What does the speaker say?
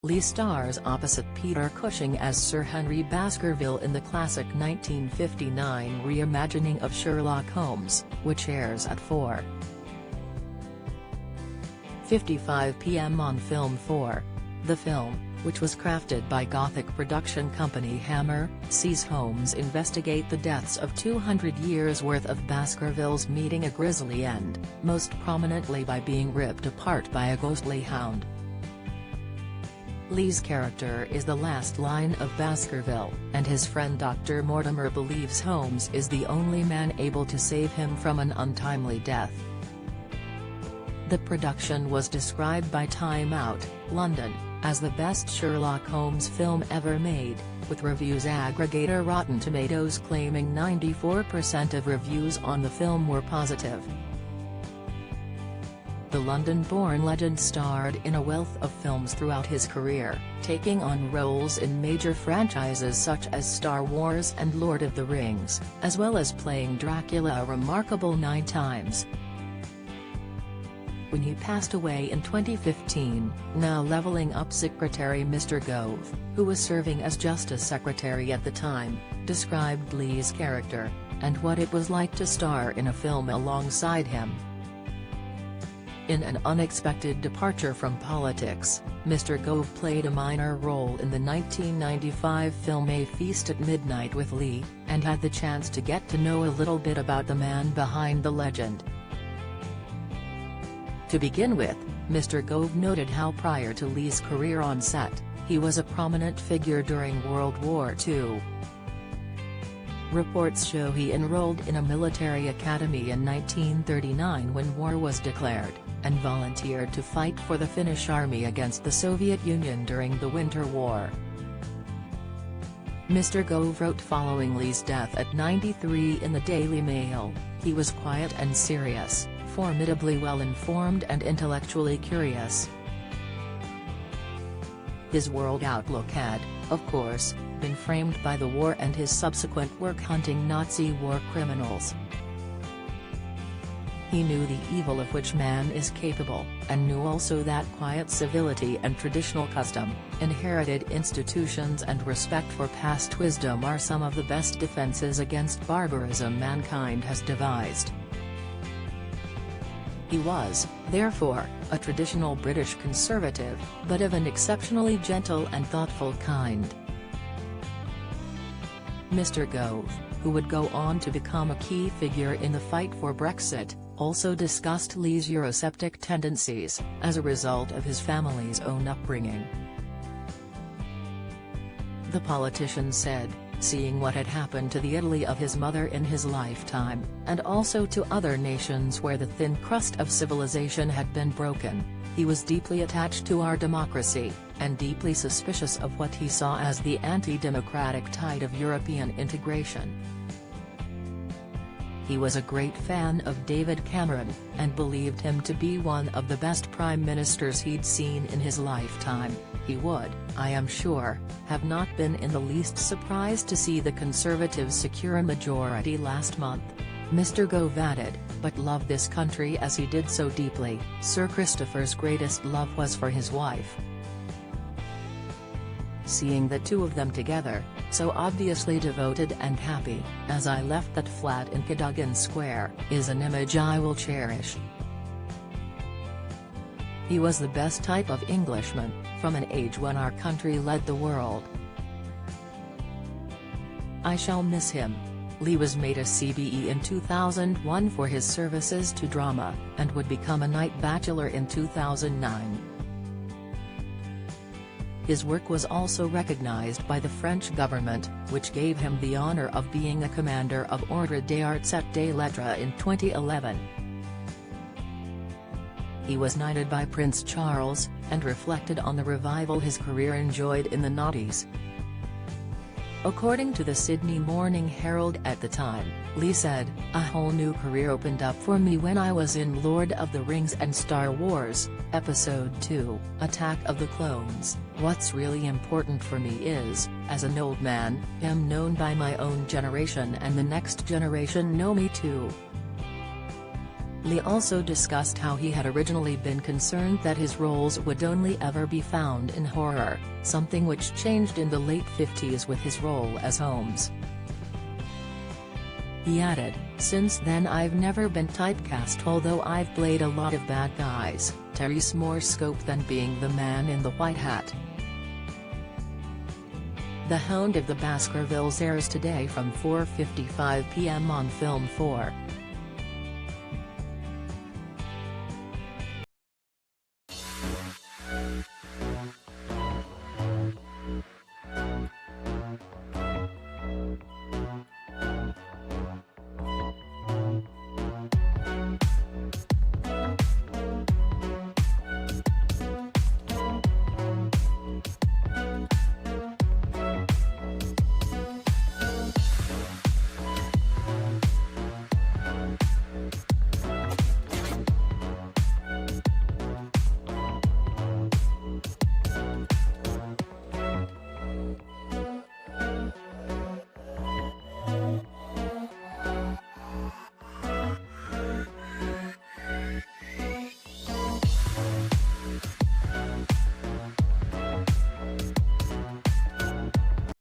Lee stars opposite Peter Cushing as Sir Henry Baskerville in the classic 1959 reimagining of Sherlock Holmes, which airs at 4:55 p.m. on Film 4. The film, which was crafted by Gothic production company Hammer, sees Holmes investigate the deaths of 200 years' worth of Baskervilles meeting a grisly end, most prominently by being ripped apart by a ghostly hound. Lee's character is the last line of Baskerville, and his friend Dr. Mortimer believes Holmes is the only man able to save him from an untimely death. The production was described by Time Out, London, as the best Sherlock Holmes film ever made, with reviews aggregator Rotten Tomatoes claiming 94% of reviews on the film were positive. The London-born legend starred in a wealth of films throughout his career, taking on roles in major franchises such as Star Wars and Lord of the Rings, as well as playing Dracula a remarkable 9 times. When he passed away in 2015, now Leveling Up secretary Mr. Gove, who was serving as Justice Secretary at the time, described Lee's character, and what it was like to star in a film alongside him. In an unexpected departure from politics, Mr. Gove played a minor role in the 1995 film A Feast at Midnight with Lee, and had the chance to get to know a little bit about the man behind the legend. To begin with, Mr. Gove noted how prior to Lee's career on set, he was a prominent figure during World War II. Reports show he enrolled in a military academy in 1939 when war was declared, and volunteered to fight for the Finnish army against the Soviet Union during the Winter War. Mr. Gove wrote following Lee's death at 93 in the Daily Mail, "He was quiet and serious, formidably well-informed and intellectually curious. His world outlook had, of course, been framed by the war and his subsequent work hunting Nazi war criminals. He knew the evil of which man is capable, and knew also that quiet civility and traditional custom, inherited institutions and respect for past wisdom are some of the best defenses against barbarism mankind has devised." He was, therefore, a traditional British conservative, but of an exceptionally gentle and thoughtful kind. Mr. Gove, who would go on to become a key figure in the fight for Brexit, also discussed Lee's Eurosceptic tendencies, as a result of his family's own upbringing. The politician said, seeing what had happened to the Italy of his mother in his lifetime, and also to other nations where the thin crust of civilization had been broken, he was deeply attached to our democracy, and deeply suspicious of what he saw as the anti-democratic tide of European integration. He was a great fan of David Cameron, and believed him to be one of the best prime ministers he'd seen in his lifetime. He would, I am sure, have not been in the least surprised to see the Conservatives secure a majority last month. Mr. Gove added, but loved this country as he did so deeply. Sir Christopher's greatest love was for his wife. Seeing the two of them together, so obviously devoted and happy, as I left that flat in Cadogan Square, is an image I will cherish. He was the best type of Englishman, from an age when our country led the world. I shall miss him. Lee was made a CBE in 2001 for his services to drama, and would become a Knight Bachelor in 2009. His work was also recognized by the French government, which gave him the honor of being a Commander of Ordre des Arts et des Lettres in 2011. He was knighted by Prince Charles, and reflected on the revival his career enjoyed in the noughties. According to the Sydney Morning Herald at the time, Lee said, "A whole new career opened up for me when I was in Lord of the Rings and Star Wars, Episode 2, Attack of the Clones. What's really important for me is, as an old man, am known by my own generation and the next generation know me too." Lee also discussed how he had originally been concerned that his roles would only ever be found in horror, something which changed in the late 50s with his role as Holmes. He added, "Since then I've never been typecast, although I've played a lot of bad guys. There's more scope than being the man in the white hat." The Hound of the Baskervilles airs today from 4:55 p.m. on Film 4.